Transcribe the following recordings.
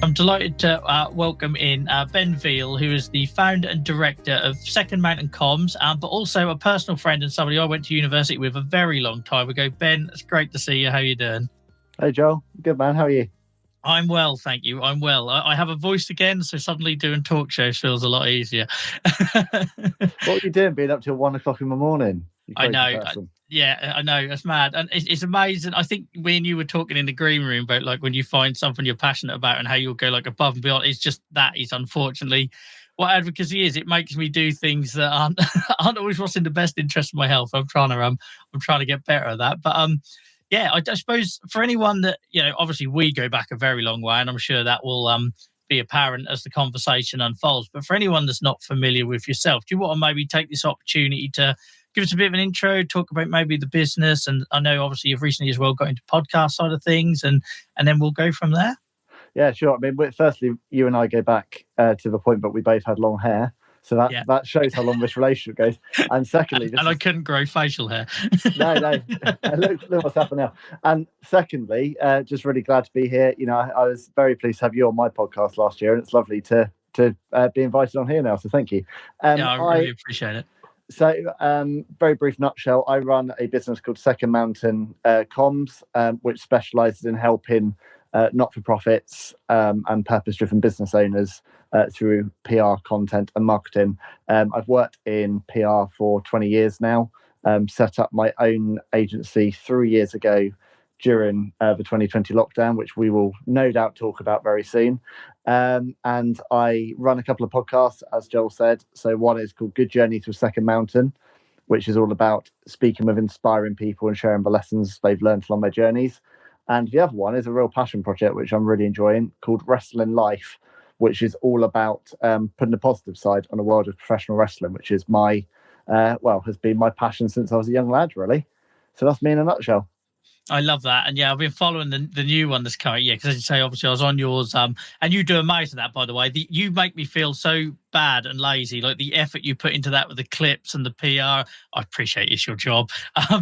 I'm delighted to welcome in Ben Veal, who is the founder and director of Second Mountain Comms, but also a personal friend and somebody I went to university with a very long time ago. Ben, it's great to see you. How are you doing? Hey, Joel. Good, man. How are you? I'm well, thank you. I'm well. I have a voice again, so suddenly doing talk shows feels a lot easier. What are you doing being up till 1 o'clock in the morning? I know. I know. It's mad. And it's amazing. I think me and you were talking in the green room about like when you find something you're passionate about and how you'll go like above and beyond. It's just that is unfortunately what advocacy is. It makes me do things that aren't always what's in the best interest of my health. I'm trying to get better at that. But yeah, I suppose for anyone that, obviously we go back a very long way, and I'm sure that will be apparent as the conversation unfolds. But for anyone that's not familiar with yourself, do you want to maybe take this opportunity to give us a bit of an intro, talk about maybe the business? And I know obviously you've recently as well got into podcast side of things, and then we'll go from there. Yeah, sure. I mean, firstly, you and I go back to the point that we both had long hair. So that shows how long this relationship goes. And secondly... I couldn't grow facial hair. No. Look what's happened now. And secondly, just really glad to be here. I was very pleased to have you on my podcast last year, and it's lovely to be invited on here now. So thank you. I really appreciate it. So, very brief nutshell, I run a business called Second Mountain Comms, which specialises in helping not-for-profits and purpose-driven business owners through PR, content and marketing. I've worked in PR for 20 years now, set up my own agency 3 years ago during the 2020 lockdown, which we will no doubt talk about very soon. And I run a couple of podcasts, as Joel said. So one is called Good Journey Through Second Mountain, which is all about speaking with inspiring people and sharing the lessons they've learned along their journeys. And the other one is a real passion project, which I'm really enjoying, called Wrestling Life, which is all about putting the positive side on the world of professional wrestling, which is has been my passion since I was a young lad, really. So that's me in a nutshell. I love that. And yeah, I've been following the new one that's coming. Yeah, because as you say, obviously I was on yours. And you do amazing at that, by the way. You make me feel so bad and lazy. Like the effort you put into that with the clips and the PR. I appreciate it's your job.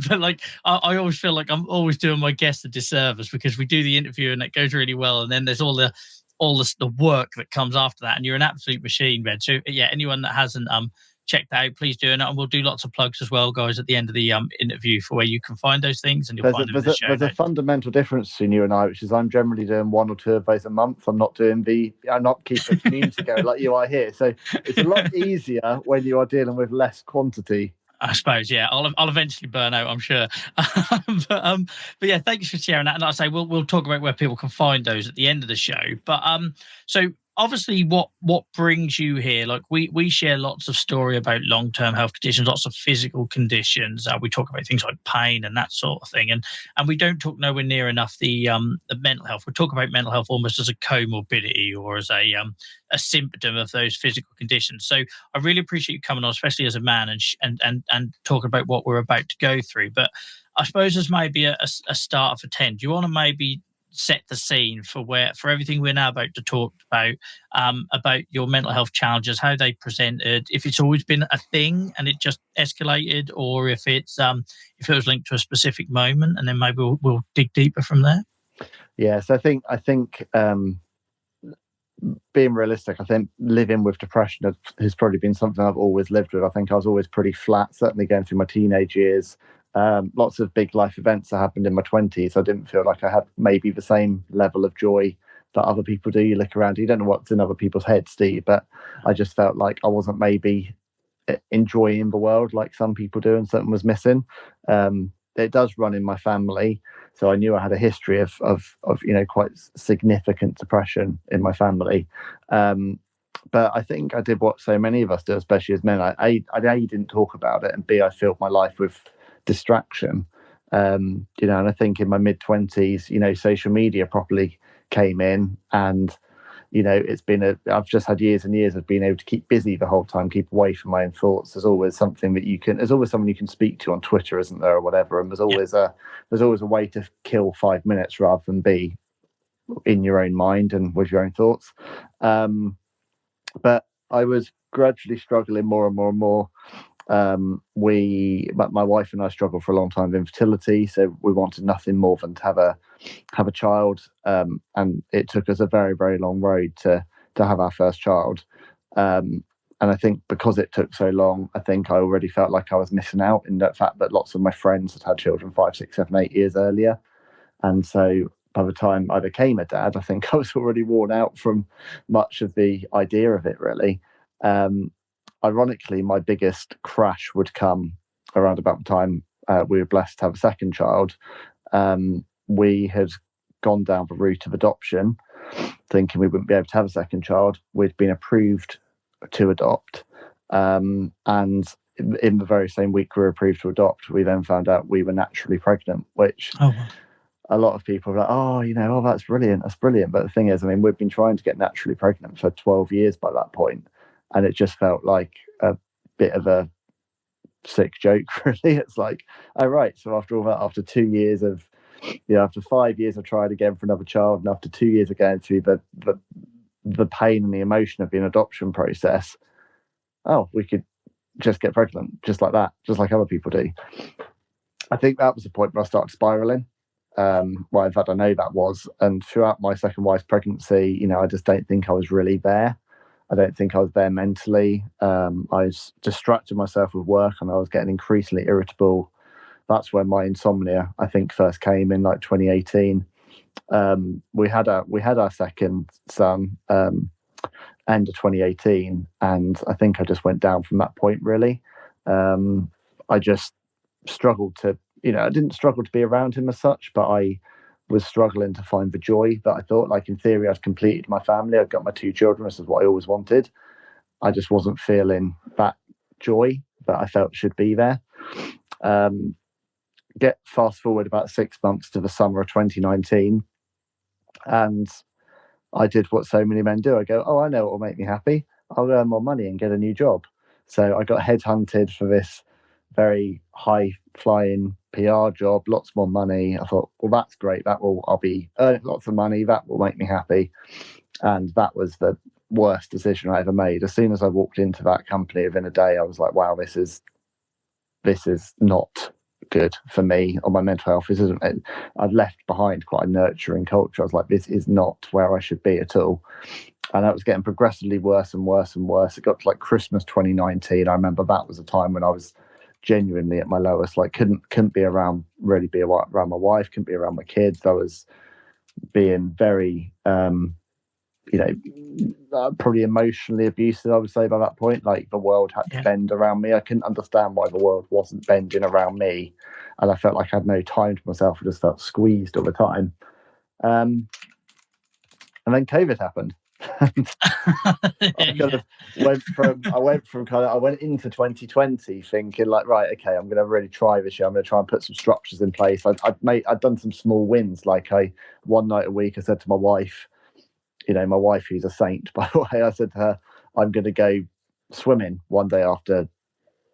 But like, I always feel like I'm always doing my guests a disservice because we do the interview and it goes really well. And then there's all the work that comes after that. And you're an absolute machine, Ben. So yeah, anyone that hasn't check that out, please do. And we'll do lots of plugs as well, guys, at the end of the interview for where you can find those things. And you'll find them in the show notes. There's a fundamental difference between you and I, which is I'm generally doing one or two of those a month. I'm not keeping the community going like you are here. So it's a lot easier when you are dealing with less quantity. I suppose, yeah. I'll eventually burn out, I'm sure. But yeah, thanks for sharing that. And like I say, we'll talk about where people can find those at the end of the show. But so obviously what brings you here, like we share lots of story about long-term health conditions, lots of physical conditions. We talk about things like pain and that sort of thing, and we don't talk nowhere near enough the mental health. We talk about mental health almost as a comorbidity or as a symptom of those physical conditions. So I really appreciate you coming on, especially as a man, and talking about what we're about to go through. But I suppose as maybe a start for 10, do you want to maybe set the scene for everything we're now about to talk about your mental health challenges, how they presented, if it's always been a thing and it just escalated, or if it was linked to a specific moment, and then maybe we'll dig deeper from there. Yes, I think being realistic, I think living with depression has probably been something I've always lived with. I think I was always pretty flat, certainly going through my teenage years. Lots of big life events that happened in my 20s. I didn't feel like I had maybe the same level of joy that other people do. You look around, you don't know what's in other people's heads, Steve, but I just felt like I wasn't maybe enjoying the world like some people do, and something was missing. It does run in my family, so I knew I had a history of quite significant depression in my family. But I think I did what so many of us do, especially as men. I didn't talk about it, and B, I filled my life with distraction. And I think in my mid-20s, social media properly came in, and I've just had years and years of being able to keep busy the whole time, keep away from my own thoughts. There's always someone you can speak to on Twitter, isn't there, or whatever, and there's always a way to kill 5 minutes rather than be in your own mind and with your own thoughts. But I was gradually struggling more and more and more. But my wife and I struggled for a long time with infertility, so we wanted nothing more than to have a child. And it took us a very, very long road to have our first child. And I think because it took so long, I think I already felt like I was missing out in the fact that lots of my friends had children 5, 6, 7, 8 years earlier. And so by the time I became a dad, I think I was already worn out from much of the idea of it, really. Um, Ironically, my biggest crash would come around about the time we were blessed to have a second child. We had gone down the route of adoption, thinking we wouldn't be able to have a second child. We'd been approved to adopt. And in the very same week we were approved to adopt, we then found out we were naturally pregnant, which a lot of people are like, oh, that's brilliant. That's brilliant. But the thing is, I mean, we've been trying to get naturally pregnant for 12 years by that point, and it just felt like a bit of a sick joke, really. It's like, oh, right. So after all that, after 2 years of, after 5 years of trying again for another child, and after 2 years of going through the pain and the emotion of the adoption process, we could just get pregnant, just like that, just like other people do. I think that was the point where I started spiraling. Well, in fact, I know that was. And throughout my second wife's pregnancy, I just don't think I was really there. I don't think I was there mentally. I was distracted myself with work, and I was getting increasingly irritable. That's when my insomnia, I think, first came in like 2018. We had our second son end of 2018, and I think I just went down from that point, really. I just struggled to, I didn't struggle to be around him as such, but I was struggling to find the joy that I thought, like, in theory, I'd completed my family. I'd got my 2 children. This is what I always wanted. I just wasn't feeling that joy that I felt should be there. Get fast forward about 6 months to the summer of 2019, and I did what so many men do. I go, I know what will make me happy. I'll earn more money and get a new job. So I got headhunted for this very high flying PR job, lots more money. I thought, well, that's great. I'll be earning lots of money. That will make me happy. And that was the worst decision I ever made. As soon as I walked into that company within a day, I was like, wow, this is not good for me or my mental health. This isn't. I'd left behind quite a nurturing culture. I was like, this is not where I should be at all. And that was getting progressively worse and worse and worse. It got to like Christmas 2019. I remember that was a time when I was genuinely at my lowest. Like couldn't be around my wife, couldn't be around my kids. I was being very probably emotionally abusive, I would say, by that point. Like, the world had to bend around me. I couldn't understand why the world wasn't bending around me, and I felt like I had no time to myself. I just felt squeezed all the time. And then COVID happened. I went into 2020 thinking, like, right, okay, I'm going to really try this year. I'm going to try and put some structures in place. I'd done some small wins. Like, one night a week, I said to my wife, my wife, who's a saint, by the way, I said to her, I'm going to go swimming one day after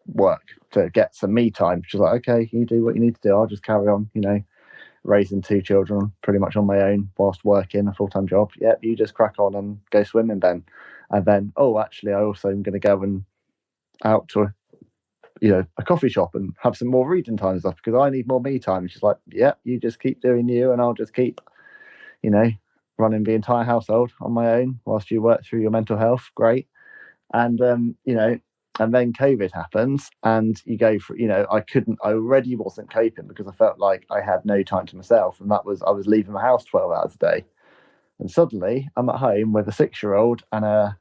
work to get some me time. She's like, okay, you do what you need to do. I'll just carry on, raising 2 children pretty much on my own whilst working a full-time job. Yeah, you just crack on and go swimming then. And then, actually, I also am going to go and out to a coffee shop and have some more reading time and stuff because I need more me time. And she's like, yeah, you just keep doing you and I'll just keep, running the entire household on my own whilst you work through your mental health. Great. And and then COVID happens, and you go for, I already wasn't coping because I felt like I had no time to myself, and I was leaving the house 12 hours a day, and suddenly I'm at home with a 6-year-old and a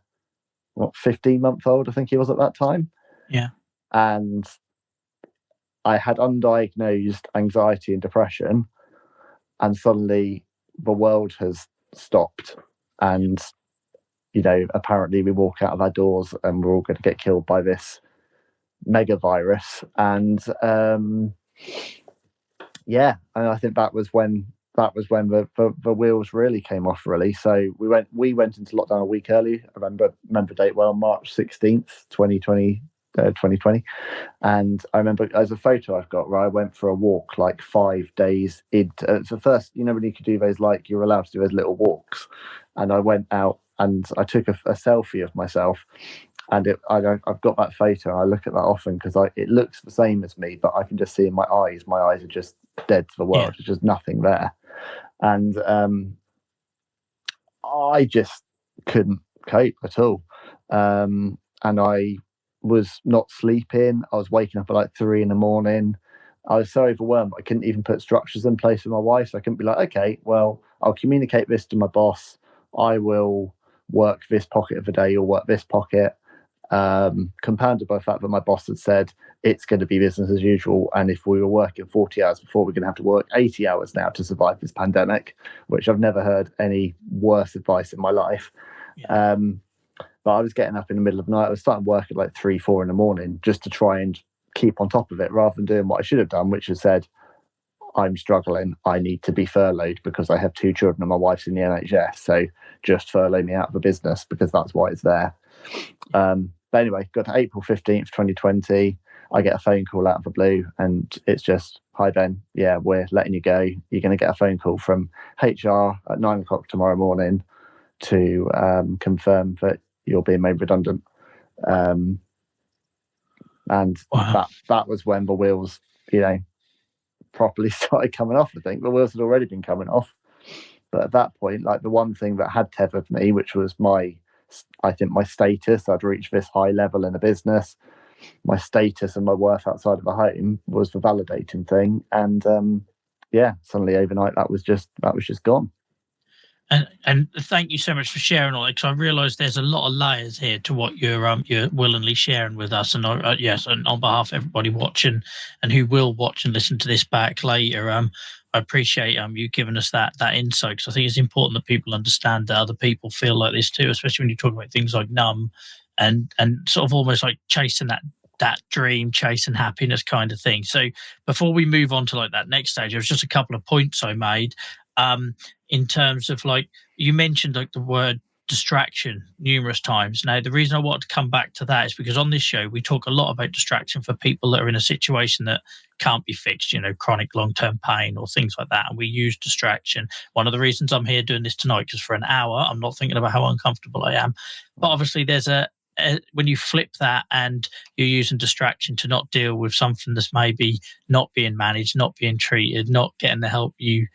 15-month-old, I think he was at that time. Yeah. And I had undiagnosed anxiety and depression, and suddenly the world has stopped, and apparently we walk out of our doors and we're all going to get killed by this mega virus. And and I think that was when the wheels really came off, really. So we went into lockdown a week early. I remember the date well, March 16th 2020. And I remember as a photo I've got where I went for a walk like 5 days into it's the first, when you could do those, like, you're allowed to do those little walks, and I went out and I took a selfie of myself, And I've got that photo, and I look at that often because it looks the same as me, but I can just see in my eyes are just dead to the world. There's just nothing there. And I just couldn't cope at all. And I was not sleeping. I was waking up at like 3 a.m. I was so overwhelmed, I couldn't even put structures in place with my wife. So I couldn't be like, okay, well, I'll communicate this to my boss. I will work this pocket of the day, you'll work this pocket. Compounded by the fact that my boss had said it's going to be business as usual, and if we were working 40 hours before, we're going to have to work 80 hours now to survive this pandemic, which I've never heard any worse advice in my life. But I was getting up in the middle of the night. I was starting work at like 3-4 a.m. just to try and keep on top of it, rather than doing what I should have done, which is said, I'm struggling, I need to be furloughed because I have 2 children and my wife's in the NHS, so just furlough me out of the business because that's why it's there. But anyway, got to April 15th, 2020. I get a phone call out of the blue, and it's just, hi, Ben. Yeah, we're letting you go. You're going to get a phone call from HR at 9 o'clock tomorrow morning to confirm that you're being made redundant. And Wow. that was when the wheels, properly started coming off. I think the wheels had already been coming off. But at that point, like, the one thing that had tethered me, which was my status, I'd reached this high level in a business, my status and my worth outside of the home was the validating thing. And suddenly overnight that was just gone. And thank you so much for sharing all that, because I realise there's a lot of layers here to what you're willingly sharing with us. And yes, and on behalf of everybody watching and who will watch and listen to this back later, I appreciate you giving us that insight, because I think it's important that people understand that other people feel like this too, especially when you talk about things like numb and sort of almost like chasing that dream, chasing happiness kind of thing. So before we move on to like that next stage, there was just a couple of points I made. In terms of, like, you mentioned like the word distraction numerous times. Now, the reason I want to come back to that is because on this show we talk a lot about distraction for people that are in a situation that can't be fixed, chronic long-term pain or things like that, and we use distraction. One of the reasons I'm here doing this tonight, because for an hour I'm not thinking about how uncomfortable I am, but obviously there's when you flip that and you're using distraction to not deal with something that's maybe not being managed, not being treated, not getting the help you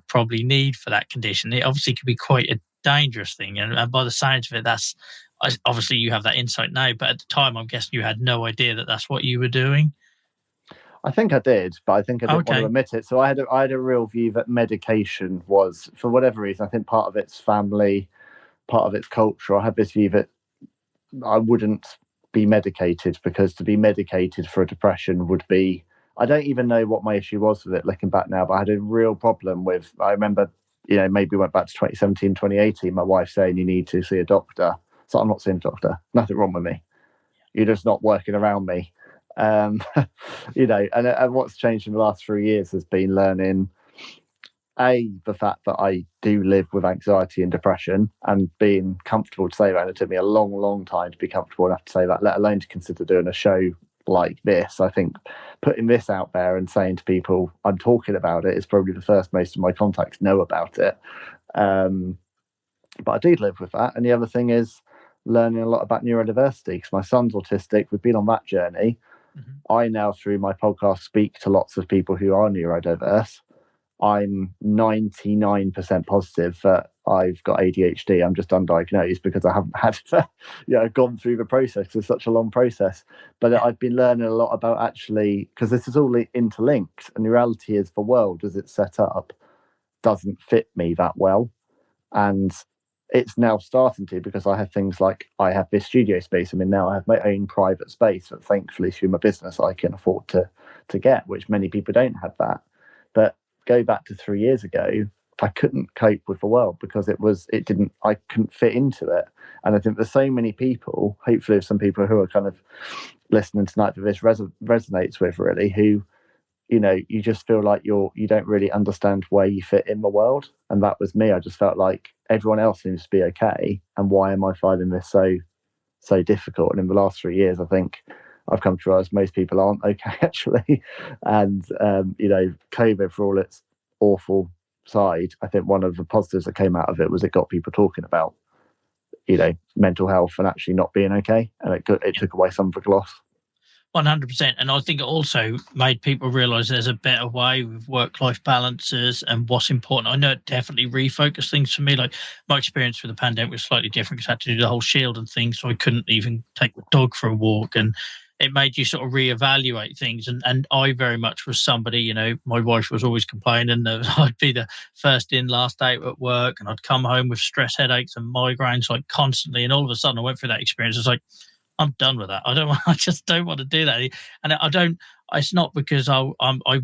probably need for that condition, it obviously could be quite a dangerous thing. And by the sounds of it, that's obviously, you have that insight now, but at the time I'm guessing you had no idea that that's what you were doing. I think I did, but I think I didn't want to admit it. So I had a real view that medication was, for whatever reason, I think part of it's family, part of it's culture. I had this view that I wouldn't be medicated, because to be medicated for a depression would be, I don't even know what my issue was with it looking back now, but I had a real problem with, I remember, maybe went back to 2017, 2018, my wife saying you need to see a doctor. So I'm not seeing a doctor, nothing wrong with me. You're just not working around me. And what's changed in the last 3 years has been learning, the fact that I do live with anxiety and depression, and being comfortable to say that. And it took me a long, long time to be comfortable enough to say that, let alone to consider doing a show like this. I think putting this out there and saying to people I'm talking about it is probably the first most of my contacts know about it. But I do live with that. And the other thing is learning a lot about neurodiversity, because my son's autistic. We've been on that journey. Mm-hmm. I now, through my podcast, speak to lots of people who are neurodiverse. I'm 99% positive that I've got ADHD. I'm just undiagnosed because I haven't had gone through the process. It's such a long process. But I've been learning a lot about, actually, because this is all interlinked, and the reality is the world as it's set up doesn't fit me that well. And it's now starting to, because I have things like, I have this studio space. I mean, now I have my own private space that thankfully through my business I can afford to get, which many people don't have that. But go back to 3 years ago, I couldn't cope with the world because I couldn't fit into it. And I think there's so many people, hopefully some people who are kind of listening tonight that this resonates with, really, who, you just feel like you don't really understand where you fit in the world. And that was me. I just felt like everyone else seems to be okay, and why am I finding this so difficult? And in the last 3 years, I think I've come to realize most people aren't okay, actually. And COVID, for all its awful side, I think one of the positives that came out of it was it got people talking about mental health and actually not being okay, and it took away some of the gloss. 100%. And I think it also made people realize there's a better way with work-life balances and what's important. I know it definitely refocused things for me. Like my experience with the pandemic was slightly different because I had to do the whole shield and things. So I couldn't even take the dog for a walk. And it made you sort of reevaluate things. And I very much was somebody, my wife was always complaining that I'd be the first in, last out at work. And I'd come home with stress headaches and migraines like constantly. And all of a sudden I went through that experience. It's like, I'm done with that. I just don't want to do that. And I don't, it's not because I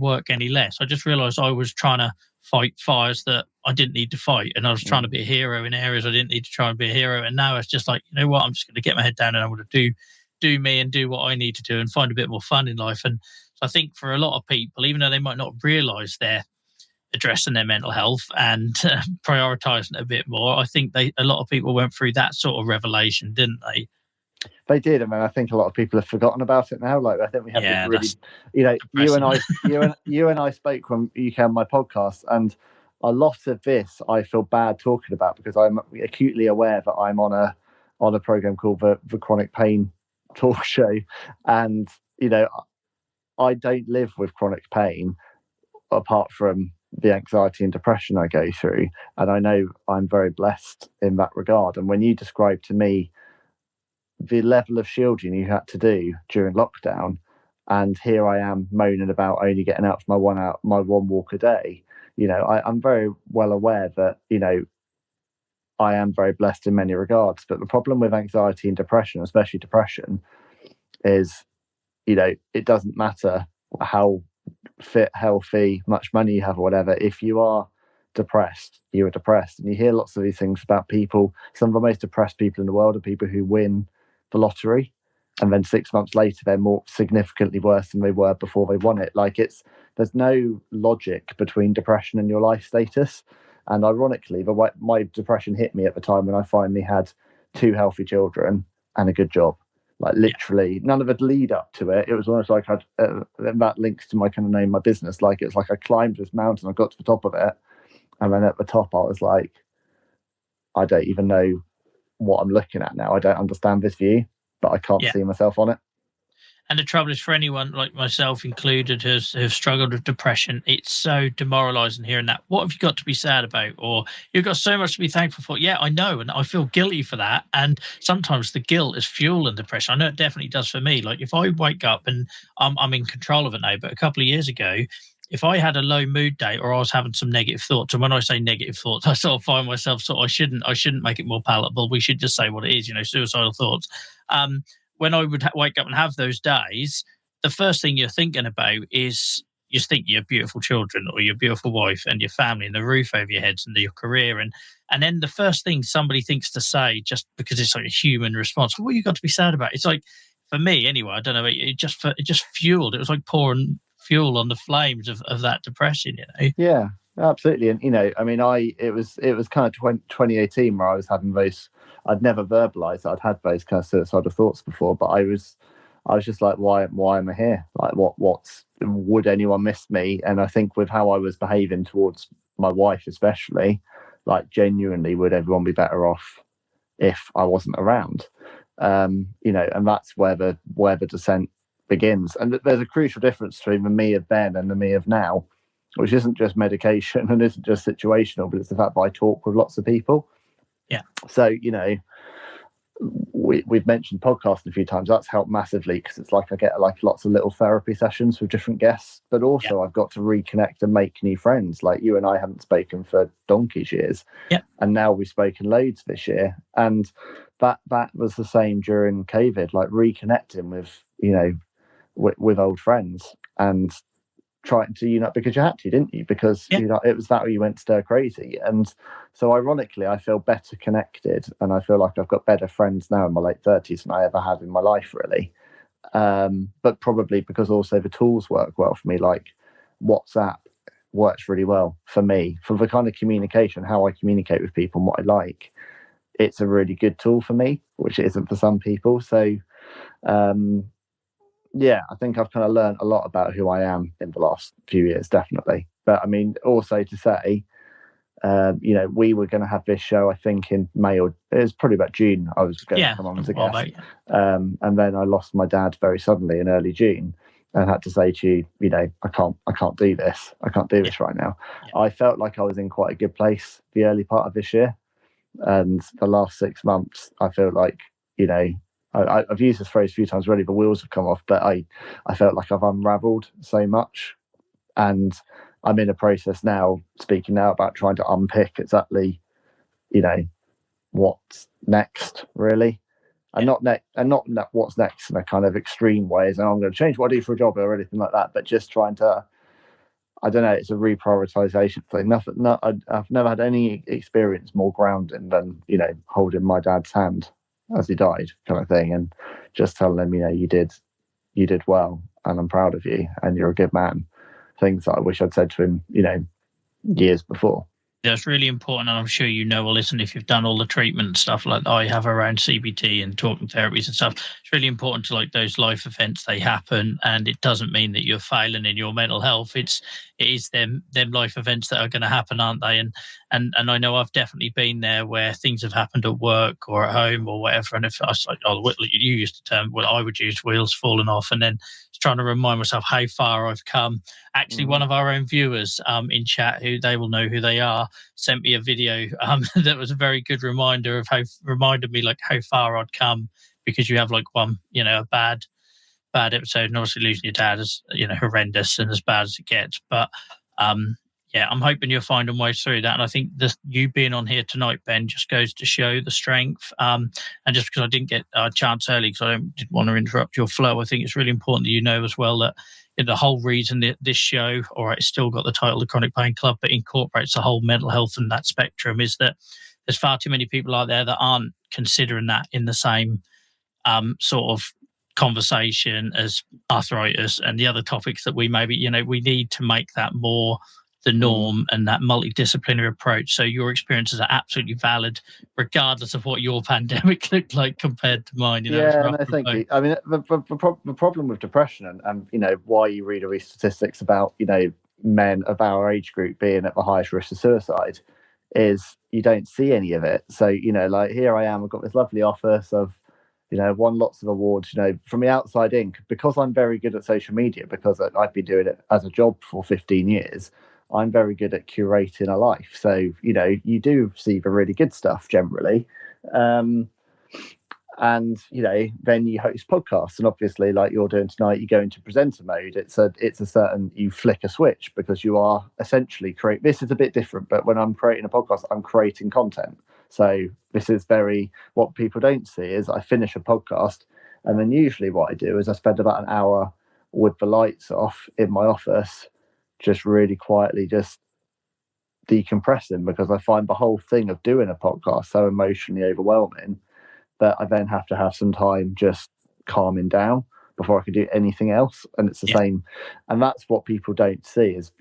work any less. I just realized I was trying to fight fires that I didn't need to fight. And I was trying to be a hero in areas I didn't need to try and be a hero. And now it's just like, you know what, I'm just going to get my head down and I'm going to do me and do what I need to do and find a bit more fun in life. And so I think for a lot of people, even though they might not realize they're addressing their mental health and prioritizing it a bit more, I think a lot of people went through that sort of revelation, didn't they? They did. I mean, I think a lot of people have forgotten about it now. Like, I think we have this really, you and I spoke when you came on my podcast, and a lot of this I feel bad talking about because I'm acutely aware that I'm on a program called the Chronic Pain Talk Show, and I don't live with chronic pain apart from the anxiety and depression I go through, and I know I'm very blessed in that regard. And when you describe to me the level of shielding you had to do during lockdown, and here I am moaning about only getting out for my one walk a day. I'm very well aware that I am very blessed in many regards. But the problem with anxiety and depression, especially depression, is it doesn't matter how fit, healthy, much money you have or whatever. If you are depressed, you are depressed. And you hear lots of these things about people. Some of the most depressed people in the world are people who win the lottery, and then 6 months later they're more significantly worse than they were before they won it. Like, there's no logic between depression and your life status. And ironically, my depression hit me at the time when I finally had 2 healthy children and a good job. Like, literally none of it lead up to it. It was almost like that links to my kind of name, my business. Like, it's like I climbed this mountain, I got to the top of it, and then at the top I was like, I don't even know what I'm looking at now. I don't understand this view, but I can't see myself on it. And the trouble is, for anyone like myself included who've struggled with depression, it's so demoralizing hearing that. What have you got to be sad about? Or you've got so much to be thankful for. Yeah, I know. And I feel guilty for that. And sometimes the guilt is fueling depression. I know it definitely does for me. Like, if I wake up and I'm in control of it now, but a couple of years ago, if I had a low mood day or I was having some negative thoughts, and when I say negative thoughts, I sort of find myself I shouldn't make it more palatable. We should just say what it is, suicidal thoughts. When I would wake up and have those days, the first thing you're thinking about is you think your beautiful children or your beautiful wife and your family and the roof over your heads and your career. And then the first thing somebody thinks to say, just because it's like a human response, what you got to be sad about? It's like, for me anyway, I don't know, it just fueled. It was like pouring fuel on the flames of that depression, Yeah, absolutely. And I mean, it was kind of 2018 where I was having those. I'd never verbalized that I'd had those kind of suicidal thoughts before, but I was just like, why am I here? Like, what's would anyone miss me? And I think with how I was behaving towards my wife especially, like, genuinely, would everyone be better off if I wasn't around? And that's where the descent begins. And there's a crucial difference between the me of then and the me of now, which isn't just medication and isn't just situational, but it's the fact that I talk with lots of people. Yeah. So, we've mentioned podcasting a few times. That's helped massively because it's like I get like lots of little therapy sessions with different guests, but also I've got to reconnect and make new friends. Like, you and I haven't spoken for donkey's years, and now we've spoken loads this year. And that was the same during COVID, like reconnecting with with old friends and trying to because you had to, didn't you? Because it was that way you went stir crazy. And so ironically, I feel better connected, and I feel like I've got better friends now in my late 30s than I ever had in my life, really. But probably because also the tools work well for me. Like, WhatsApp works really well for me for the kind of communication, how I communicate with people and what I like. It's a really good tool for me, which it isn't for some people. So I think I've kind of learned a lot about who I am in the last few years, definitely. But I mean, also to say, We were going to have this show, I think, in May, or it was probably about June. I was going to come on as a guest. And then I lost my dad very suddenly in early June and had to say to you, I can't do this. I can't do this right now. I felt like I was in quite a good place the early part of this year. And the last 6 months, I feel like, I've used this phrase a few times already, the wheels have come off, but I felt like I've unraveled so much. And I'm in a process now, speaking now about trying to unpick exactly, what's next, really. And not what's next in a kind of extreme way, as I'm going to change what I do for a job or anything like that, but just trying to, I don't know, it's a reprioritization thing. I've never had any experience more grounding than, holding my dad's hand as he died, kind of thing, and just telling him, you did well, and I'm proud of you, and you're a good man. Things that I wish I'd said to him, years before. That's really important, and I'm sure listen, if you've done all the treatment stuff like I have around CBT and talking therapies and stuff, it's really important to, like, those life events, they happen, and it doesn't mean that you're failing in your mental health. It is them life events that are going to happen, aren't they? And I know I've definitely been there where things have happened at work or at home or whatever, and if I was like, you used the term, well, I would use wheels falling off, and then trying to remind myself how far I've come. Actually, one of our own viewers in chat, who they will know who they are, sent me a video that was a very good reminder of reminded me like how far I'd come, because you have like one, a bad episode, and obviously losing your dad is, horrendous and as bad as it gets. But I'm hoping you're finding ways through that. And I think you being on here tonight, Ben, just goes to show the strength. And just because I didn't get a chance early, because I didn't want to interrupt your flow, I think it's really important that as well that the whole reason that this show, or it's still got the title The Chronic Pain Club, but incorporates the whole mental health and that spectrum, is that there's far too many people out there that aren't considering that in the same sort of conversation as arthritis and the other topics that we maybe, we need to make that more the norm and that multidisciplinary approach. So your experiences are absolutely valid, regardless of what your pandemic looked like compared to mine. Thank you. I mean, the problem with depression and why you read all these statistics about, men of our age group being at the highest risk of suicide is you don't see any of it. So, like here I am, I've got this lovely office of, won lots of awards, from the outside in, because I'm very good at social media, because I've been doing it as a job for 15 years. I'm very good at curating a life. So, you do see the really good stuff generally. And, then you host podcasts. And obviously, like you're doing tonight, you go into presenter mode. It's a certain, you flick a switch because you are essentially this is a bit different, but when I'm creating a podcast, I'm creating content. So this is what people don't see is I finish a podcast, and then usually what I do is I spend about an hour with the lights off in my office, just really quietly just decompressing, because I find the whole thing of doing a podcast so emotionally overwhelming that I then have to have some time just calming down before I can do anything else. And it's the same. And that's what people don't see is,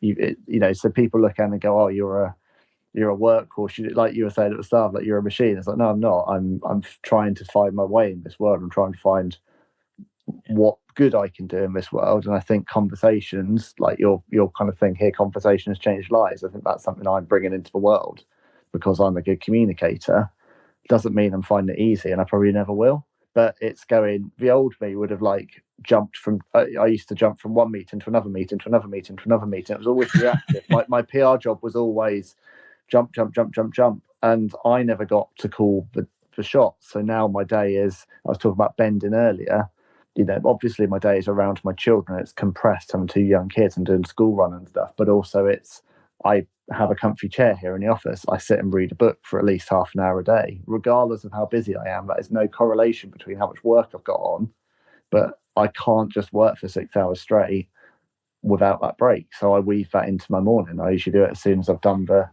so people look at it and go, oh, you're a workhorse, like you were saying at the start, like you're a machine. It's like, no, I'm not. I'm trying to find my way in this world. I'm trying to find what good I can do in this world. And I think conversations, like your kind of thing here, conversation has changed lives. I think that's something I'm bringing into the world because I'm a good communicator. Doesn't mean I'm finding it easy, and I probably never will. But it's the old me would have like jumped from, I used to jump from one meeting to another meeting to another meeting to another meeting. It was always reactive. My PR job was always jump. And I never got to call the shots. So now my day is, I was talking about bending earlier, obviously my day is around my children. It's compressed, having 2 young kids and doing school run and stuff. But also I have a comfy chair here in the office. I sit and read a book for at least half an hour a day, regardless of how busy I am. That is no correlation between how much work I've got on, but I can't just work for 6 hours straight without that break. So I weave that into my morning. I usually do it as soon as I've done the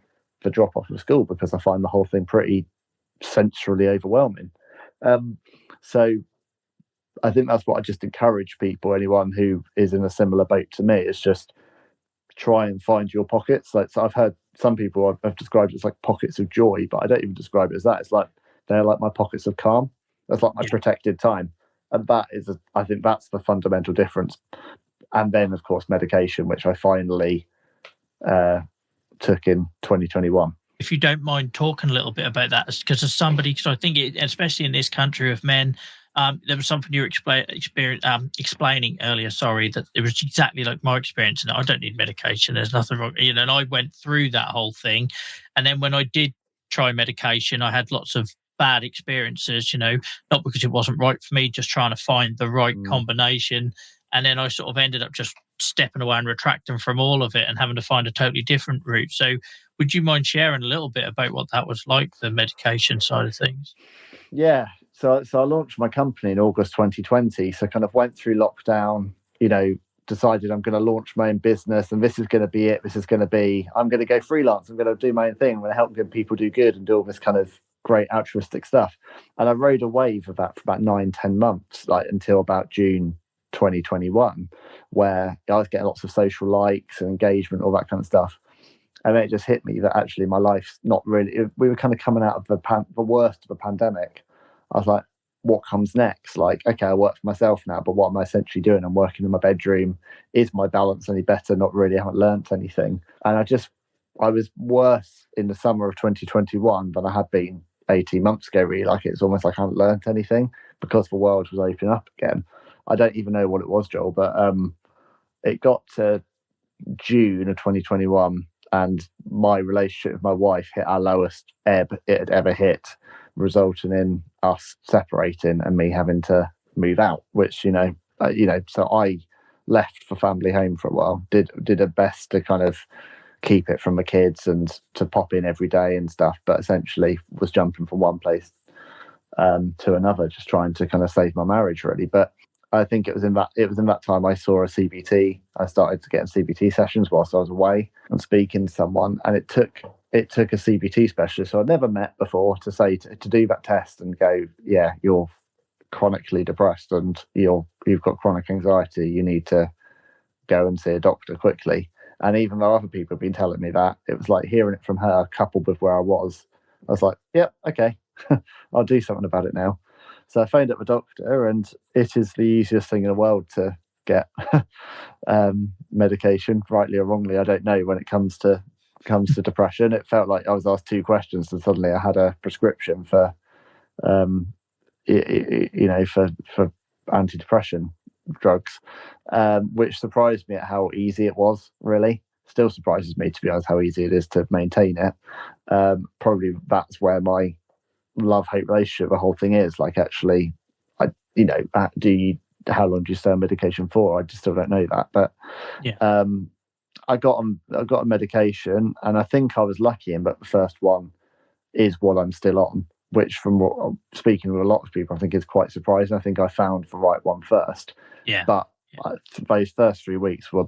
drop off of school, because I find the whole thing pretty sensorily overwhelming. So I think that's what I just encourage people, anyone who is in a similar boat to me, is just try and find your pockets. Like, so I've heard some people have described it as like pockets of joy, but I don't even describe it as that. It's like they're like my pockets of calm. That's like my protected time, and that is I think that's the fundamental difference. And then of course medication, which I finally took in 2021. if you don't mind talking a little bit about that, because as somebody, because I think especially in this country of men, there was something you were explaining earlier. Sorry, that it was exactly like my experience, and I don't need medication. There's nothing wrong, And I went through that whole thing, and then when I did try medication, I had lots of bad experiences. Not because it wasn't right for me, just trying to find the right Mm. combination, and then I sort of ended up just stepping away and retracting from all of it and having to find a totally different route. So would you mind sharing a little bit about what that was like, the medication side of things? Yeah. So I launched my company in August 2020. So kind of went through lockdown, decided I'm going to launch my own business and this is going to be it. I'm going to go freelance. I'm going to do my own thing. I'm going to help good people do good and do all this kind of great altruistic stuff. And I rode a wave of that for about 9-10 months, like until about June 2021, where I was getting lots of social likes and engagement, all that kind of stuff. And then it just hit me that actually my life's not really. We were kind of coming out of the worst of the pandemic. I was like, what comes next? Like, okay, I work for myself now, but what am I essentially doing? I'm working in my bedroom. Is my balance any better? Not really. I haven't learnt anything. And I was worse in the summer of 2021 than I had been 18 months ago, really. Like, it's almost like I haven't learnt anything because the world was opening up again. I don't even know what it was, Joel, but it got to June of 2021 and my relationship with my wife hit our lowest ebb it had ever hit, resulting in us separating and me having to move out, which, so I left for family home for a while, did a best to kind of keep it from the kids and to pop in every day and stuff, but essentially was jumping from one place to another, just trying to kind of save my marriage, really. But I think it was in that time I saw a CBT. I started to get in CBT sessions whilst I was away and speaking to someone, and it took a CBT specialist who I'd never met before to say to do that test and go, yeah, you're chronically depressed and you've got chronic anxiety. You need to go and see a doctor quickly. And even though other people have been telling me that, it was like hearing it from her coupled with where I was like, yep, okay, I'll do something about it now. So I phoned up the doctor, and it is the easiest thing in the world to get medication, rightly or wrongly. I don't know. When it comes to depression, it felt like I was asked 2 questions, and suddenly I had a prescription for, for antidepressant drugs, which surprised me at how easy it was. Really, still surprises me, to be honest, how easy it is to maintain it. Probably that's where my love-hate relationship, the whole thing is. Like, actually, how long do you stay on medication for? I just still don't know that. But yeah. I got a medication, and I think I was lucky in that the first one is what I'm still on, which, from what I'm speaking with a lot of people, I think is quite surprising. I think I found the right one first. Yeah. But those first 3 weeks were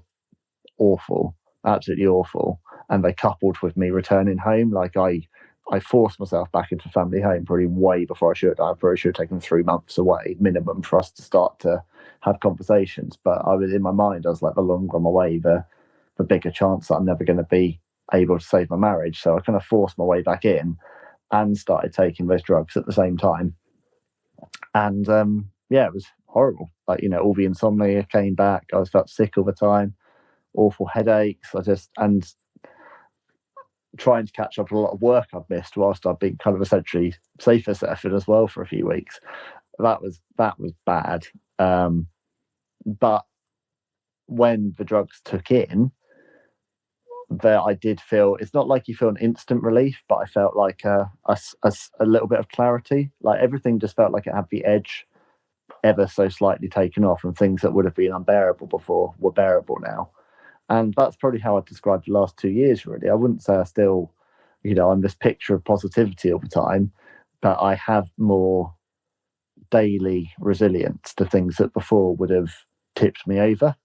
awful, absolutely awful. And they coupled with me returning home. Like, I forced myself back into family home probably way before I should. I probably should have taken 3 months away minimum for us to start to have conversations. But I was, in my mind, I was like, the longer I'm away, the bigger chance that I'm never going to be able to save my marriage. So I kind of forced my way back in and started taking those drugs at the same time. And it was horrible. Like, all the insomnia came back. I felt sick all the time, awful headaches. And trying to catch up on a lot of work I've missed whilst I've been kind of essentially safer surfing as well for a few weeks. That was bad. But when the drugs took in, there I did feel, it's not like you feel an instant relief, but I felt like a little bit of clarity. Like, everything just felt like it had the edge ever so slightly taken off, and things that would have been unbearable before were bearable now. And that's probably how I describe the last 2 years, really. I wouldn't say I still, I'm this picture of positivity all the time, but I have more daily resilience to things that before would have tipped me over.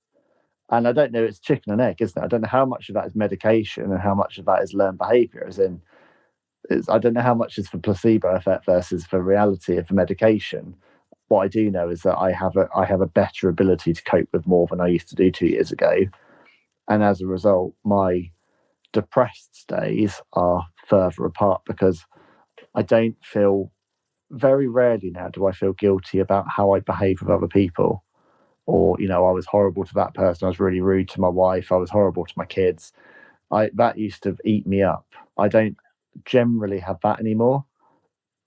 And I don't know, it's chicken and egg, isn't it? I don't know how much of that is medication and how much of that is learned behavior, I don't know how much is for placebo effect versus for reality of the medication. What I do know is that I have a better ability to cope with more than I used to do 2 years ago. And as a result, my depressed days are further apart because I don't feel, very rarely now do I feel guilty about how I behave with other people. Or, I was horrible to that person. I was really rude to my wife. I was horrible to my kids. That used to eat me up. I don't generally have that anymore.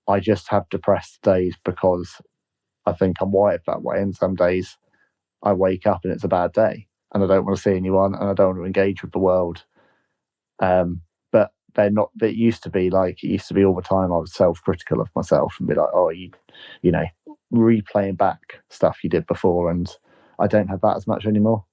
I just have depressed days because I think I'm wired that way. And some days I wake up and it's a bad day and I don't want to see anyone and I don't want to engage with the world. But they're not, it used to be all the time I was self-critical of myself and be like, oh, you know, replaying back stuff you did before. And I don't have that as much anymore.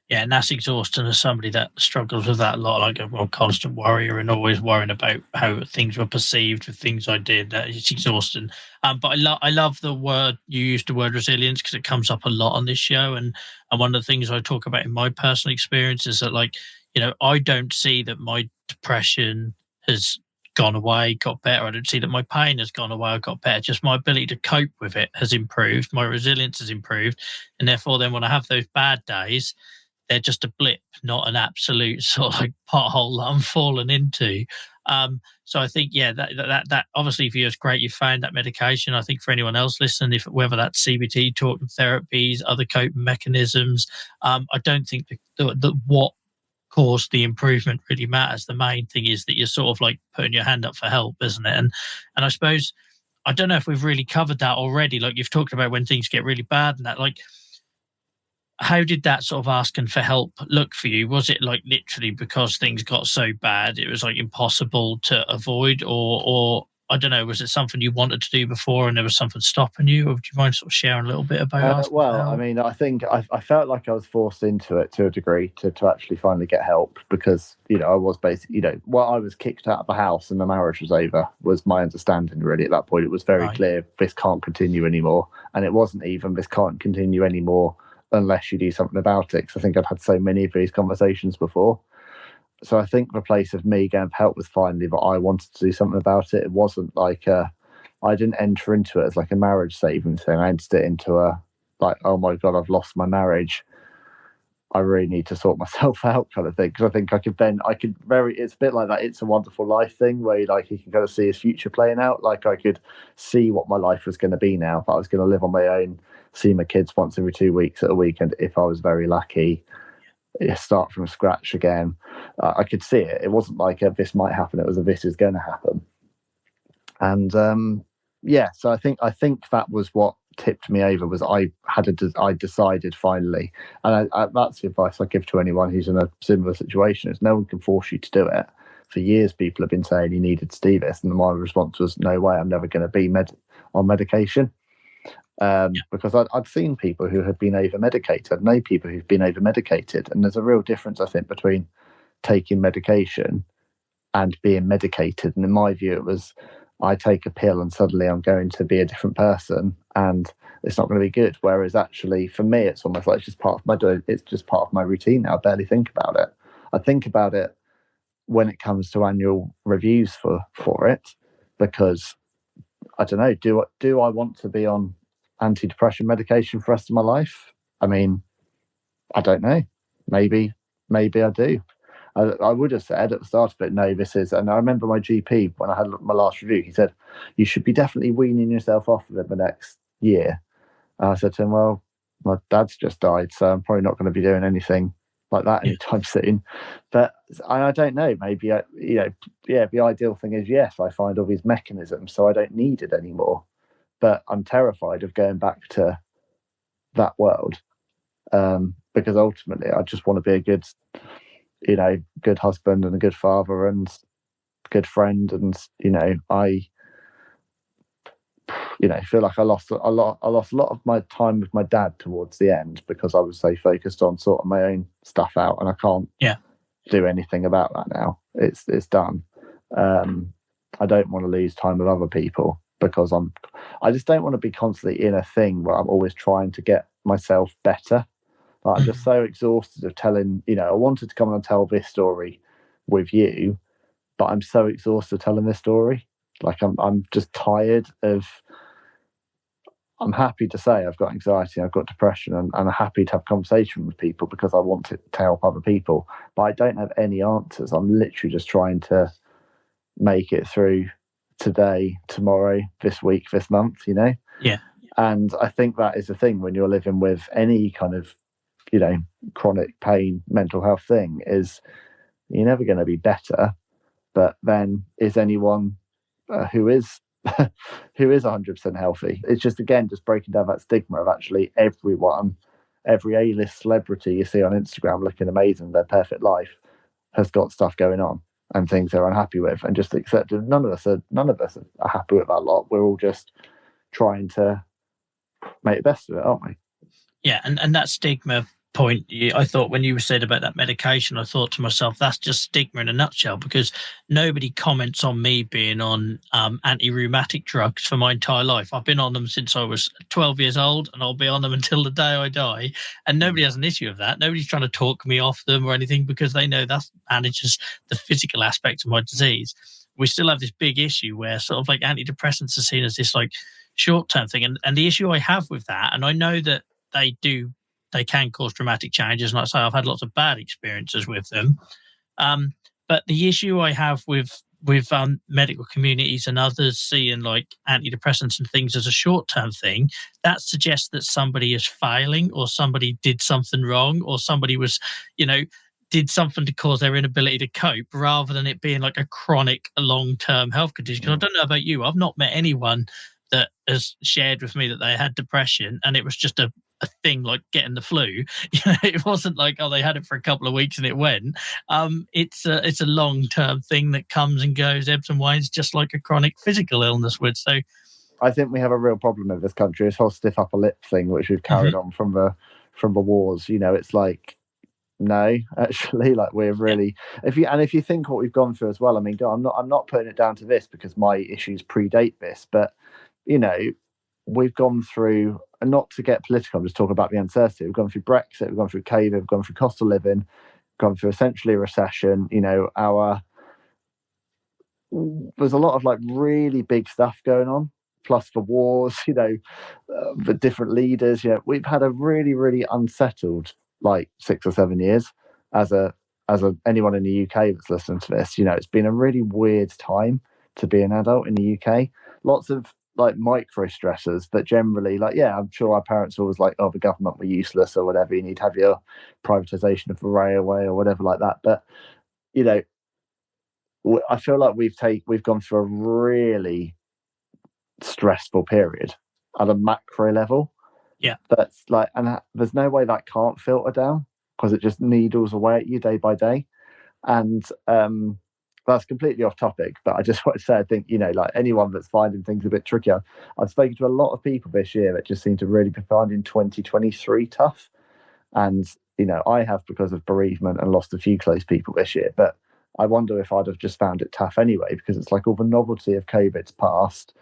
Yeah, and that's exhausting as somebody that struggles with that a lot, like a constant worrier and always worrying about how things were perceived with things I did. It's exhausting. But I love the word you used, the word resilience, because it comes up a lot on this show. And one of the things I talk about in my personal experience is that, like, you know, I don't see that my depression has gone away, got better. I don't see that my pain has gone away or got better. Just my ability to cope with it has improved. My resilience has improved. And therefore, then when I have those bad days, they're just a blip, not an absolute sort of like pothole that I'm falling into. So I think, yeah, that obviously for you is great. You found that medication. I think for anyone else listening, if whether that's CBT, talking therapies, other coping mechanisms, I don't think that what caused the improvement really matters. The main thing is that you're sort of like putting your hand up for help, isn't it? And I suppose I don't know if we've really covered that already. Like you've talked about when things get really bad and that, like, how did that sort of asking for help look for you? Was it like literally because things got so bad it was like impossible to avoid, or I don't know, was it something you wanted to do before and there was something stopping you? Or would you mind sort of sharing a little bit about asking for Well, I help? mean, I think I felt like I was forced into it to a degree to actually finally get help because, you know, I was basically, you know, I was kicked out of the house and the marriage was over was my understanding really at that point. It was very Right. clear this can't continue anymore. And it wasn't even this can't continue anymore unless you do something about it. Because I think I've had so many of these conversations before. So I think the place of me going for help was finally that I wanted to do something about it. It wasn't like I didn't enter into it as like a marriage saving thing. I entered it into a like, oh my god, I've lost my marriage. I really need to sort myself out kind of thing. Because I think I could very, it's a bit like that It's a Wonderful Life thing where you can kind of see his future playing out. Like I could see what my life was going to be now. If I was going to live on my own, see my kids once every 2 weeks at a weekend, if I was very lucky, start from scratch again. I could see it. It wasn't like this might happen. It was this is going to happen. And yeah, so I think that was what tipped me over. Was I decided finally, and that's the advice I give to anyone who's in a similar situation: is no one can force you to do it. For years, people have been saying you needed to do this, and my response was, "No way! I'm never going to be on medication." Because I'd seen people who had been over medicated. I know people who've been over medicated, and there's a real difference, I think, between taking medication and being medicated. And in my view, it was I take a pill and suddenly I'm going to be a different person, and it's not going to be good. Whereas actually, for me, it's almost like it's just part of my routine now. I barely think about it. I think about it when it comes to annual reviews for it, because I don't know. Do I want to be on antidepressant medication for the rest of my life? I mean, I don't know. Maybe I do. I would have said at the start of it, no, this is. And I remember my GP when I had my last review. He said, "You should be definitely weaning yourself off of it the next year." And I said to him, "Well, my dad's just died, so I'm probably not going to be doing anything like that Yeah. anytime soon." But I don't know. Maybe yeah. The ideal thing is yes, I find all these mechanisms, so I don't need it anymore. But I'm terrified of going back to that world because ultimately I just want to be a good husband and a good father and good friend. And I feel like I lost a lot of my time with my dad towards the end because I was so focused on sorting my own stuff out, and I can't Yeah. do anything about that now. It's done. I don't want to lose time with other people because I just don't want to be constantly in a thing where I'm always trying to get myself better. Like, I'm just Mhm. so exhausted of telling, I wanted to come and tell this story with you, but I'm so exhausted of telling this story. Like I'm just tired of. I'm happy to say I've got anxiety, I've got depression, and I'm happy to have conversation with people because I want it to help other people. But I don't have any answers. I'm literally just trying to make it through today, tomorrow, this week, this month. Yeah. And I think that is the thing when you're living with any kind of, chronic pain, mental health thing is you're never going to be better. But then is anyone who is who is 100% healthy? It's just, again, just breaking down that stigma of actually everyone, every A-list celebrity you see on Instagram looking amazing, their perfect life, has got stuff going on and things they're unhappy with, and just accepting none of us are happy with that lot. We're all just trying to make the best of it, aren't we? Yeah, and that stigma point, I thought when you said about that medication, I thought to myself, that's just stigma in a nutshell, because nobody comments on me being on anti-rheumatic drugs for my entire life. I've been on them since I was 12 years old, and I'll be on them until the day I die. And nobody has an issue with that. Nobody's trying to talk me off them or anything, because they know that manages the physical aspect of my disease. We still have this big issue where sort of like antidepressants are seen as this like short-term thing. And the issue I have with that, and I know that they can cause dramatic changes. And like I say, I've had lots of bad experiences with them. But the issue I have with medical communities and others seeing like antidepressants and things as a short-term thing, that suggests that somebody is failing, or somebody did something wrong, or somebody was, did something to cause their inability to cope, rather than it being like a chronic long-term health condition. Because I don't know about you, I've not met anyone that has shared with me that they had depression and it was just a thing like getting the flu. It wasn't like, oh, they had it for a couple of weeks and it went. It's a long-term thing that comes and goes, ebbs and wanes, just like a chronic physical illness would. So I think we have a real problem in this country, this whole stiff upper lip thing, which we've carried on from the wars. It's like, no, actually, like, we're really, if you think what we've gone through as well, I mean, I'm not putting it down to this because my issues predate this, but we've gone through, and not to get political, I'm just talking about the uncertainty. We've gone through Brexit, we've gone through COVID, we've gone through cost of living, gone through essentially a recession. There's a lot of like really big stuff going on, plus the wars, the different leaders. We've had a really, really unsettled like 6 or 7 years as anyone in the UK that's listening to this. It's been a really weird time to be an adult in the UK. Lots of like micro stressors, but generally, like, I'm sure our parents were always like, oh, the government were useless or whatever, you need to have your privatization of the railway or whatever like that. But I feel like we've gone through a really stressful period at a macro level. That's like, and there's no way that can't filter down, because it just needles away at you day by day. And that's completely off topic, but I just want to say, I think, like, anyone that's finding things a bit trickier, I've spoken to a lot of people this year that just seem to really be finding 2023 tough. And, I have, because of bereavement and lost a few close people this year, but I wonder if I'd have just found it tough anyway, because it's like all the novelty of COVID's past.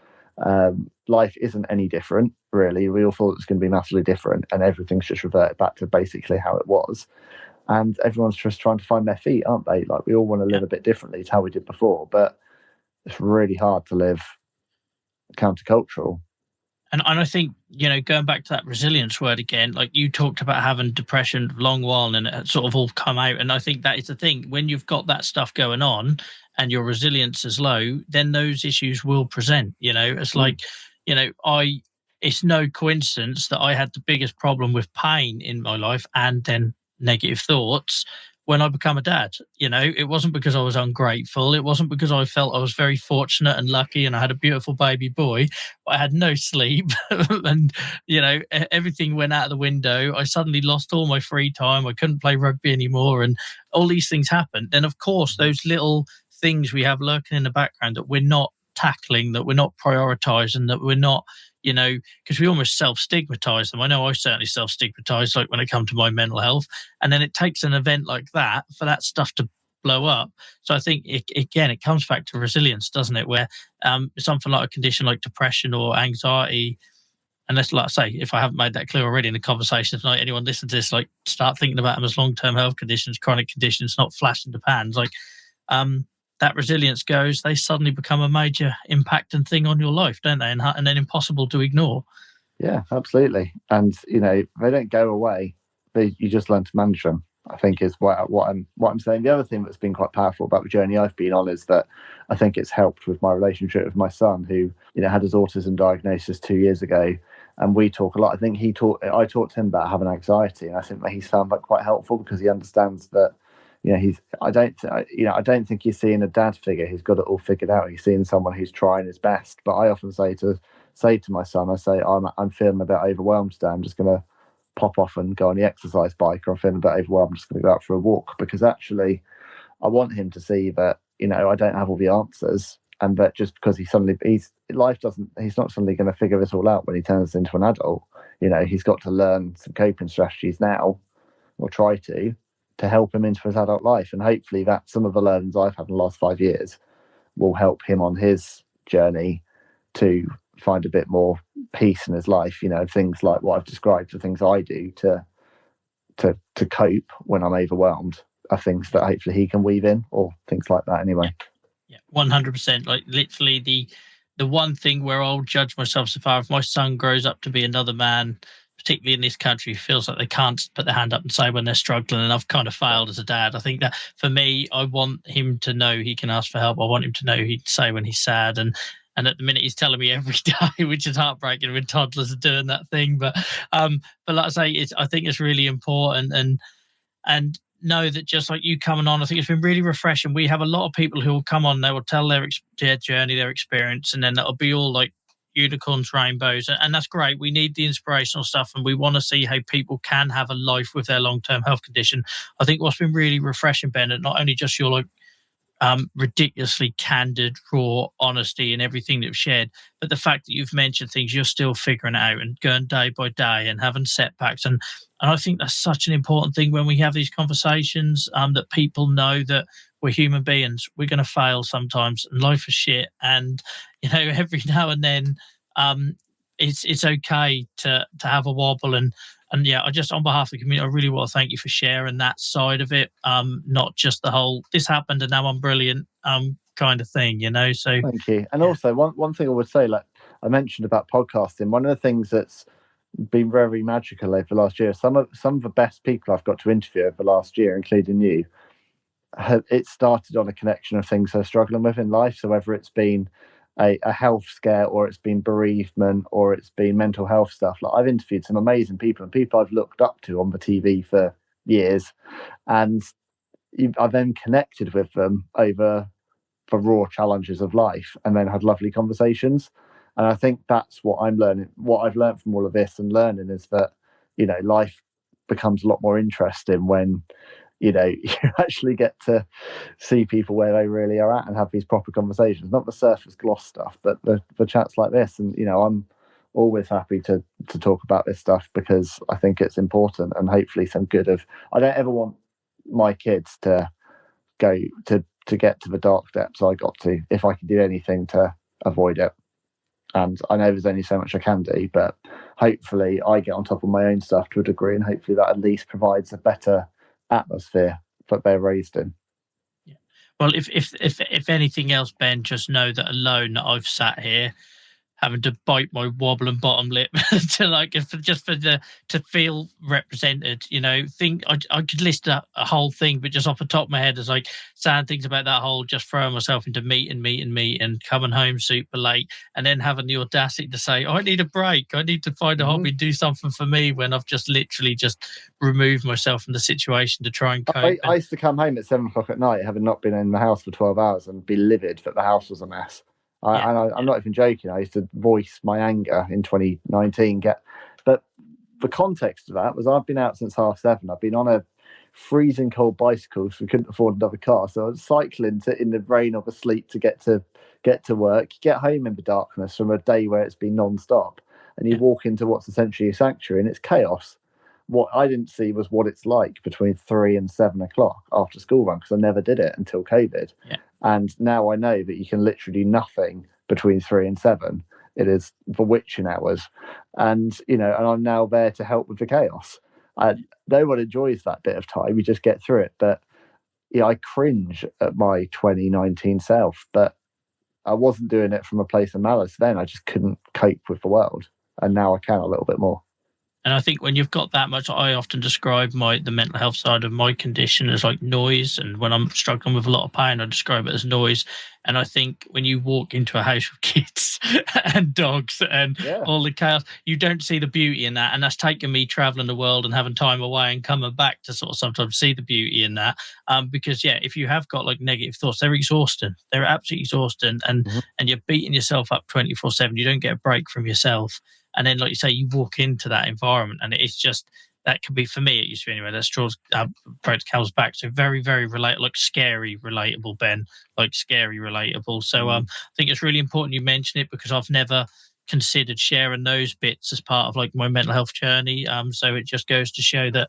Life isn't any different, really. We all thought it was going to be massively different, and everything's just reverted back to basically how it was. And everyone's just trying to find their feet, aren't they? Like, we all want to live a bit differently to how we did before, but it's really hard to live countercultural. And I think, going back to that resilience word again, like you talked about having depression for a long while and it sort of all come out. And I think that is the thing. When you've got that stuff going on and your resilience is low, then those issues will present. It's like, it's no coincidence that I had the biggest problem with pain in my life and then negative thoughts when I become a dad. It wasn't because I was ungrateful. It wasn't because I felt I was very fortunate and lucky and I had a beautiful baby boy. I had no sleep and, everything went out of the window. I suddenly lost all my free time. I couldn't play rugby anymore. And all these things happened. Then, of course, those little things we have lurking in the background that we're not tackling, that we're not prioritizing, that we're not, because we almost self-stigmatize them. I know I certainly self-stigmatize, like when it comes to my mental health. And then it takes an event like that for that stuff to blow up. So I think, it comes back to resilience, doesn't it? Where something like a condition like depression or anxiety, unless, like I say, if I haven't made that clear already in the conversation tonight, anyone listening to this, like, start thinking about them as long-term health conditions, chronic conditions, not flash in the pans. Like, that resilience goes, they suddenly become a major impacting thing on your life, don't they? And then impossible to ignore. Yeah, absolutely. And, they don't go away. You just learn to manage them, I think, is what I'm saying. The other thing that's been quite powerful about the journey I've been on is that I think it's helped with my relationship with my son, who, had his autism diagnosis 2 years ago. And we talk a lot. I think I talked to him about having anxiety. And I think that he's found that quite helpful, because he understands that, I don't think he's seeing a dad figure who's got it all figured out. He's seeing someone who's trying his best. But I often say to my son, I say, I'm feeling a bit overwhelmed today. I'm just going to pop off and go on the exercise bike, or I'm feeling a bit overwhelmed. I'm just going to go out for a walk, because actually I want him to see that, I don't have all the answers, and that just because he's not suddenly going to figure this all out when he turns into an adult. He's got to learn some coping strategies now, or try to help him into his adult life. And hopefully that some of the learnings I've had in the last 5 years will help him on his journey to find a bit more peace in his life. Things like what I've described, the things I do to cope when I'm overwhelmed, are things that hopefully he can weave in, or things like that anyway. Yeah, 100%. Like literally the one thing where I'll judge myself so far, if my son grows up to be another man, particularly in this country, feels like they can't put their hand up and say when they're struggling, and I've kind of failed as a dad. I think that for me, I want him to know he can ask for help. I want him to know he can say when he's sad, and at the minute he's telling me every day, which is heartbreaking when toddlers are doing that thing. But like I say, I think it's really important, and know that just like you coming on, I think it's been really refreshing. We have a lot of people who will come on, they will tell their journey, their experience, and then that'll be all like unicorns, rainbows, and that's great. We need the inspirational stuff, and we want to see how people can have a life with their long-term health condition. I think what's been really refreshing, Ben, not only just your ridiculously candid, raw honesty and everything that you've shared, but the fact that you've mentioned things you're still figuring out and going day by day and having setbacks, and I think that's such an important thing when we have these conversations, that people know that we're human beings. We're going to fail sometimes, and life is shit, and every now and then it's okay to have a wobble, and yeah, I just, on behalf of the community, I really want to thank you for sharing that side of it, not just the whole this happened and now I'm brilliant kind of thing, so thank you. And also one thing I would say, like I mentioned about podcasting, one of the things that's been very magical over the last year, some of the best people I've got to interview over the last year, including you, it started on a connection of things they're struggling with in life. So whether it's been a health scare, or it's been bereavement, or it's been mental health stuff, like I've interviewed some amazing people, and people I've looked up to on the TV for years, and I've then connected with them over the raw challenges of life, and then had lovely conversations. And I think that's what I'm learning. What I've learned from all of this and learning is that, life becomes a lot more interesting when, you actually get to see people where they really are at and have these proper conversations, not the surface gloss stuff, but the chats like this. And, I'm always happy to talk about this stuff, because I think it's important, and hopefully some good I don't ever want my kids to go to get to the dark depths I got to, if I can do anything to avoid it. And I know there's only so much I can do, but hopefully I get on top of my own stuff to a degree, and hopefully that at least provides a better atmosphere that they're raised in. Yeah. Well, if anything else, Ben, just know that alone that I've sat here having to bite my wobbling bottom lip to feel represented. Think I could list a whole thing, but just off the top of my head, is like saying things about that whole just throwing myself into meat and coming home super late, and then having the audacity to say, I need a break. I need to find a hobby, do something for me, when I've just literally just removed myself from the situation to try and cope. I used to come home at 7:00 at night, having not been in the house for 12 hours, and be livid that the house was a mess. I'm not even joking. I used to voice my anger in 2019. But the context of that was I've been out since 7:30. I've been on a freezing cold bicycle because we couldn't afford another car. So I was cycling in the rain or the sleet to get to work. You get home in the darkness from a day where it's been non-stop, and you walk into what's essentially a sanctuary, and it's chaos. What I didn't see was what it's like between 3 and 7 o'clock after school run, because I never did it until COVID. Yeah. And now I know that you can literally do nothing between 3 and 7. It is the witching hours. And, and I'm now there to help with the chaos. No one enjoys that bit of time. You just get through it. But I cringe at my 2019 self, but I wasn't doing it from a place of malice then. I just couldn't cope with the world. And now I can a little bit more. And I think when you've got that much, I often describe the mental health side of my condition as like noise. And when I'm struggling with a lot of pain, I describe it as noise. And I think when you walk into a house with kids and dogs and all the chaos, you don't see the beauty in that. And that's taken me traveling the world and having time away and coming back to sort of sometimes see the beauty in that. Because if you have got like negative thoughts, they're exhausting. They're absolutely exhausting. And you're beating yourself up 24/7. You don't get a break from yourself. And then, like you say, you walk into that environment and it's just, that can be, for me, it used to be anyway, that straws comes back. So very, very relatable, like scary relatable, Ben, like scary relatable. So I think it's really important you mention it, because I've never considered sharing those bits as part of like my mental health journey. So it just goes to show that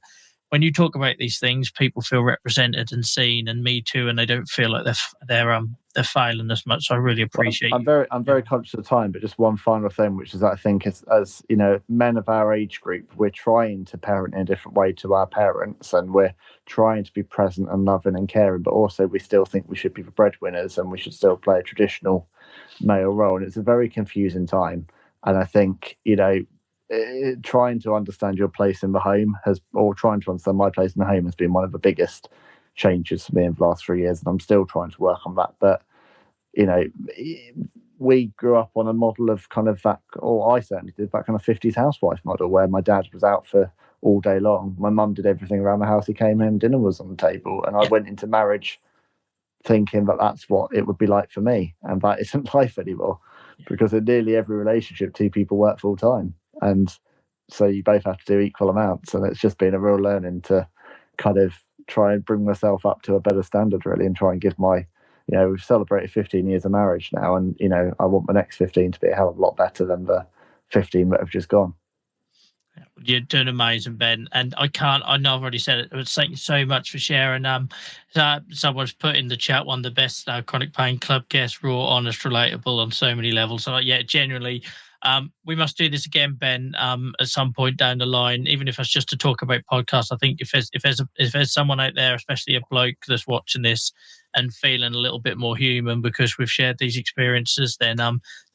when you talk about these things, people feel represented and seen, and me too, and they don't feel like they're failing as much. So I really appreciate. I'm very conscious of time, but just one final thing, which is that I think as you know, men of our age group, we're trying to parent in a different way to our parents, and we're trying to be present and loving and caring, but also we still think we should be the breadwinners and we should still play a traditional male role, and it's a very confusing time. And I think, you know, trying to understand your place in the home trying to understand my place in the home has been one of the biggest changes for me in the last 3 years, and I'm still trying to work on that. But you know, we grew up on a model of kind of that, or I certainly did, that kind of 50s housewife model where my dad was out for all day long. My mum did everything around the house. He came in, dinner was on the table, and I went into marriage thinking that that's what it would be like for me, and that isn't life anymore. Because in nearly every relationship, two people work full time, and so you both have to do equal amounts. And it's just been a real learning to kind of try and bring myself up to a better standard, really, and try and give my, you know, we've celebrated 15 years of marriage now, and you know, I want the next 15 to be a hell of a lot better than the 15 that have just gone. You're doing amazing, Ben. And I know I've already said it, but thank you so much for sharing. Someone's put in the chat, one of the best chronic pain club guests, raw, honest, relatable on so many levels. So genuinely, we must do this again, Ben, at some point down the line, even if it's just to talk about podcasts. I think if there's someone out there, especially a bloke that's watching this and feeling a little bit more human because we've shared these experiences, then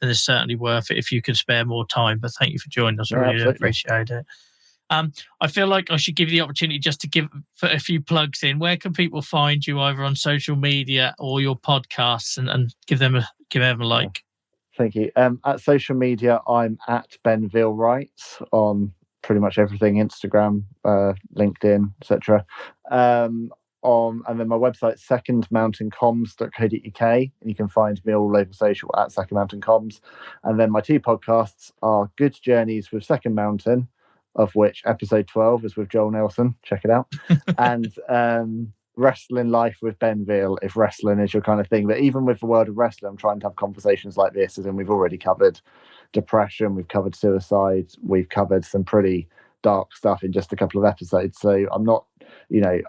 it's certainly worth it if you can spare more time. But thank you for joining us. I really appreciate it. I feel like I should give you the opportunity just to give a few plugs in. Where can people find you, either on social media or your podcasts, and give them a like? Thank you. At social media, I'm at Ben Veal Writes on pretty much everything: Instagram, LinkedIn, etc. And then my website, secondmountaincoms.co.uk, and you can find me all over social at Second Mountain Comms. And then my two podcasts are Good Journeys with Second Mountain, of which episode 12 is with Joel Nelson. Check it out. And Wrestling Life with Ben Veal, if wrestling is your kind of thing. But even with the world of wrestling, I'm trying to have conversations like this, as in we've already covered depression, we've covered suicide, we've covered some pretty dark stuff in just a couple of episodes. So I'm not, you know,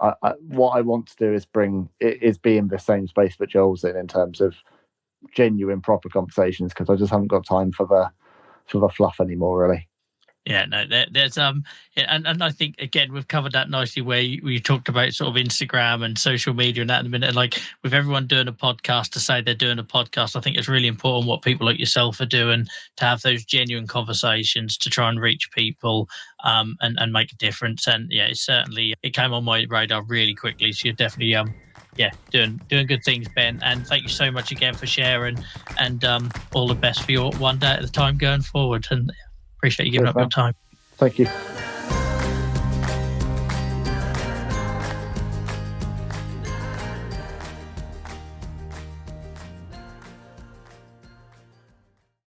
what I want to do is be in the same space that Joel's in terms of genuine, proper conversations, because I just haven't got time for the fluff anymore, really. Yeah, no, there's and I think again we've covered that nicely where you talked about sort of Instagram and social media and that in a minute. And like with everyone doing a podcast, to say they're doing a podcast, I think it's really important what people like yourself are doing to have those genuine conversations to try and reach people and make a difference. And yeah, it came on my radar really quickly. So you're definitely doing good things, Ben. And thank you so much again for sharing, and all the best for your one day at a time going forward. And appreciate you giving up your time. Thank you.